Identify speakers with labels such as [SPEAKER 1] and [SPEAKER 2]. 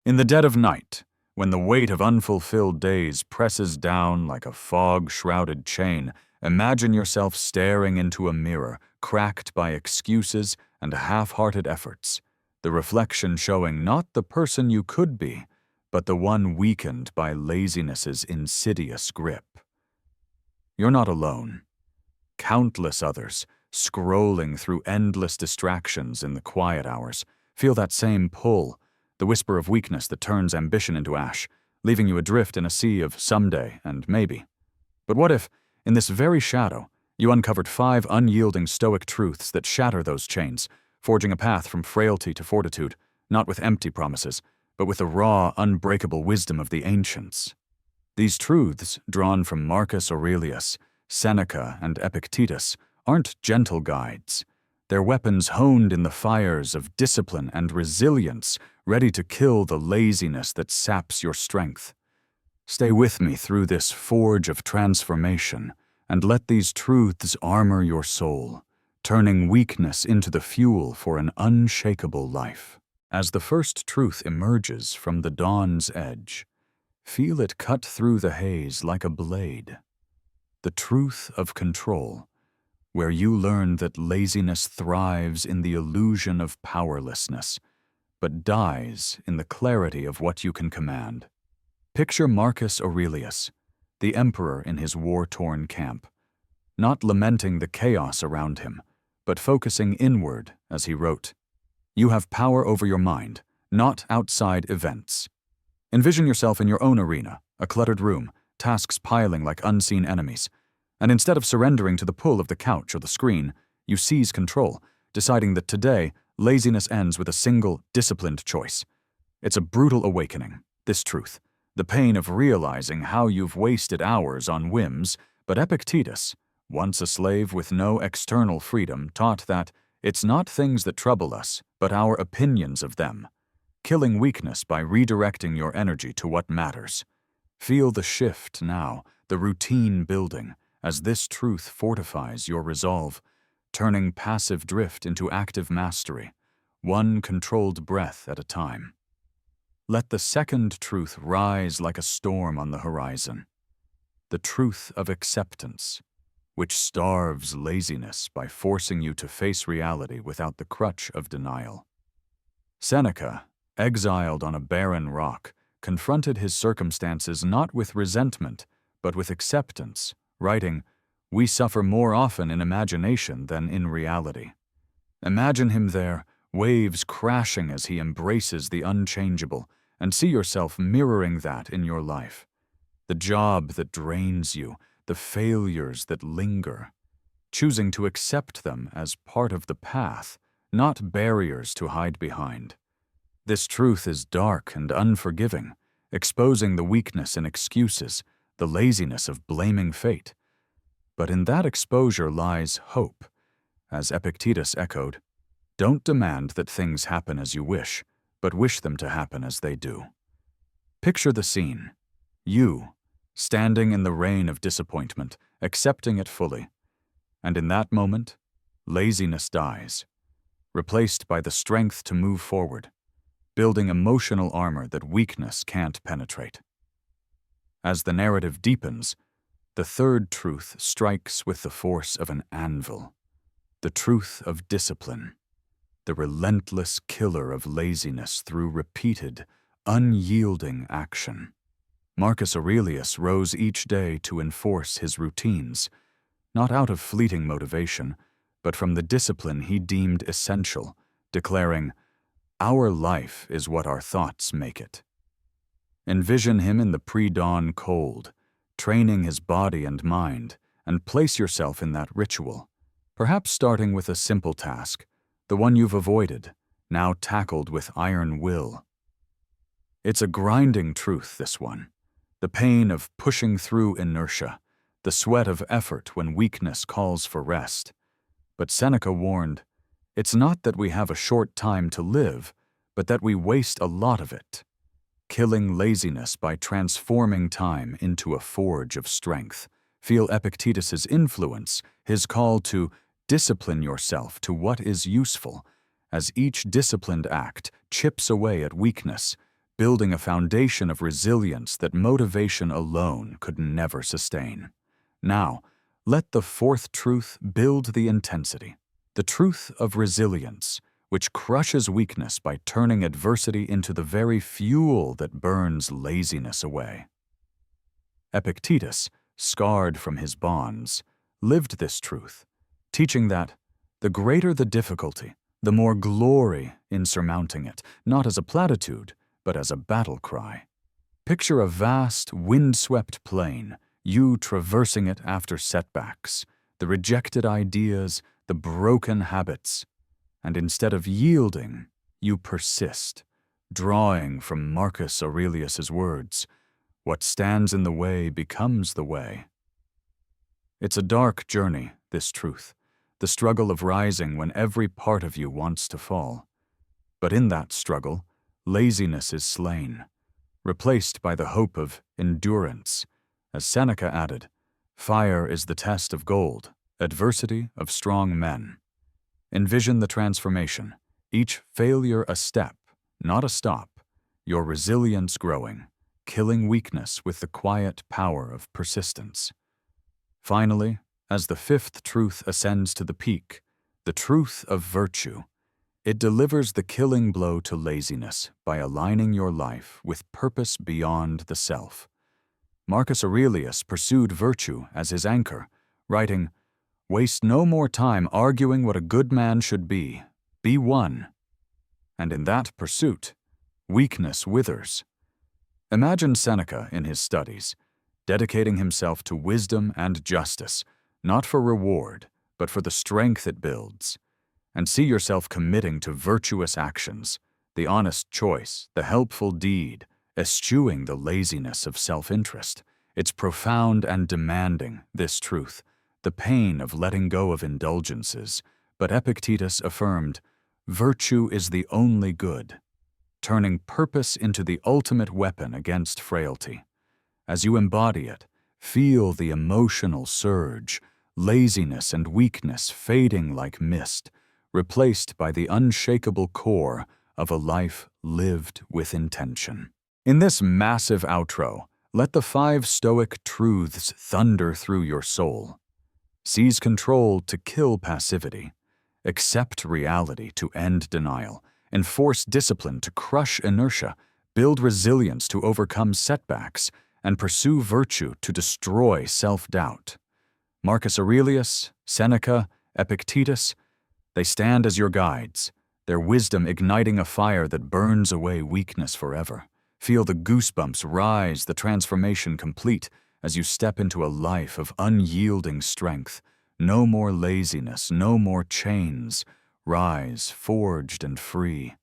[SPEAKER 1] In the dead of night, when the weight of unfulfilled days presses down like a fog-shrouded chain, imagine yourself staring into a mirror, cracked by excuses and half-hearted efforts, the reflection showing not the person you could be, but the one weakened by laziness's insidious grip. You're not alone. Countless others, scrolling through endless distractions in the quiet hours, feel that same pull, the whisper of weakness that turns ambition into ash, leaving you adrift in a sea of someday and maybe. But what if, in this very shadow, you uncovered 5 unyielding Stoic truths that shatter those chains, forging a path from frailty to fortitude, not with empty promises, but with the raw, unbreakable wisdom of the ancients? These truths, drawn from Marcus Aurelius, Seneca, and Epictetus, aren't gentle guides. They're weapons honed in the fires of discipline and resilience, ready to kill the laziness that saps your strength. Stay with me through this forge of transformation, and let these truths armor your soul, turning weakness into the fuel for an unshakable life. As the first truth emerges from the dawn's edge, feel it cut through the haze like a blade. The truth of control, where you learn that laziness thrives in the illusion of powerlessness, but dies in the clarity of what you can command. Picture Marcus Aurelius, the emperor in his war-torn camp, not lamenting the chaos around him, but focusing inward as he wrote, "You have power over your mind, not outside events." Envision yourself in your own arena, a cluttered room, tasks piling like unseen enemies, and instead of surrendering to the pull of the couch or the screen, you seize control, deciding that today, laziness ends with a single, disciplined choice. It's a brutal awakening, this truth, the pain of realizing how you've wasted hours on whims, but Epictetus, once a slave with no external freedom, taught that it's not things that trouble us, but our opinions of them. Killing weakness by redirecting your energy to what matters. Feel the shift now, the routine building, as this truth fortifies your resolve, turning passive drift into active mastery, one controlled breath at a time. Let the second truth rise like a storm on the horizon, the truth of acceptance, which starves laziness by forcing you to face reality without the crutch of denial. Seneca, exiled on a barren rock, confronted his circumstances not with resentment, but with acceptance, writing, "We suffer more often in imagination than in reality." Imagine him there, waves crashing as he embraces the unchangeable, and see yourself mirroring that in your life. The job that drains you, the failures that linger, choosing to accept them as part of the path, not barriers to hide behind. This truth is dark and unforgiving, exposing the weakness in excuses, the laziness of blaming fate. But in that exposure lies hope. As Epictetus echoed, "Don't demand that things happen as you wish, but wish them to happen as they do." Picture the scene. You, standing in the rain of disappointment, accepting it fully. And in that moment, laziness dies, replaced by the strength to move forward, building emotional armor that weakness can't penetrate. As the narrative deepens, the third truth strikes with the force of an anvil, the truth of discipline, the relentless killer of laziness through repeated, unyielding action. Marcus Aurelius rose each day to enforce his routines, not out of fleeting motivation, but from the discipline he deemed essential, declaring, "Our life is what our thoughts make it." Envision him in the pre-dawn cold, training his body and mind, and place yourself in that ritual, perhaps starting with a simple task, the one you've avoided, now tackled with iron will. It's a grinding truth, this one, the pain of pushing through inertia, the sweat of effort when weakness calls for rest. But Seneca warned, it's not that we have a short time to live, but that we waste a lot of it, killing laziness by transforming time into a forge of strength. Feel Epictetus's influence, his call to discipline yourself to what is useful, as each disciplined act chips away at weakness, building a foundation of resilience that motivation alone could never sustain. Now, let the fourth truth build the intensity, the truth of resilience, which crushes weakness by turning adversity into the very fuel that burns laziness away. Epictetus, scarred from his bonds, lived this truth, teaching that the greater the difficulty, the more glory in surmounting it, not as a platitude, but as a battle cry. Picture a vast, wind-swept plain, you traversing it after setbacks, the rejected ideas, the broken habits, and instead of yielding, you persist, drawing from Marcus Aurelius's words, "What stands in the way becomes the way." It's a dark journey, this truth, the struggle of rising when every part of you wants to fall. But in that struggle, laziness is slain, replaced by the hope of endurance. As Seneca added, "Fire is the test of gold, adversity of strong men." Envision the transformation, each failure a step, not a stop, your resilience growing, killing weakness with the quiet power of persistence. Finally, as the fifth truth ascends to the peak, the truth of virtue, it delivers the killing blow to laziness by aligning your life with purpose beyond the self. Marcus Aurelius pursued virtue as his anchor, writing, "Waste no more time arguing what a good man should be one." And in that pursuit, weakness withers. Imagine Seneca in his studies, dedicating himself to wisdom and justice, not for reward, but for the strength it builds. And see yourself committing to virtuous actions, the honest choice, the helpful deed, eschewing the laziness of self-interest. It's profound and demanding, this truth, the pain of letting go of indulgences, but Epictetus affirmed, "Virtue is the only good," turning purpose into the ultimate weapon against frailty. As you embody it, feel the emotional surge, laziness and weakness fading like mist, replaced by the unshakable core of a life lived with intention. In this massive outro, let the 5 Stoic truths thunder through your soul. Seize control to kill passivity. Accept reality to end denial. Enforce discipline to crush inertia. Build resilience to overcome setbacks. And pursue virtue to destroy self-doubt. Marcus Aurelius, Seneca, Epictetus, they stand as your guides, their wisdom igniting a fire that burns away weakness forever. Feel the goosebumps rise, the transformation complete, as you step into a life of unyielding strength. No more laziness, no more chains. Rise, forged and free.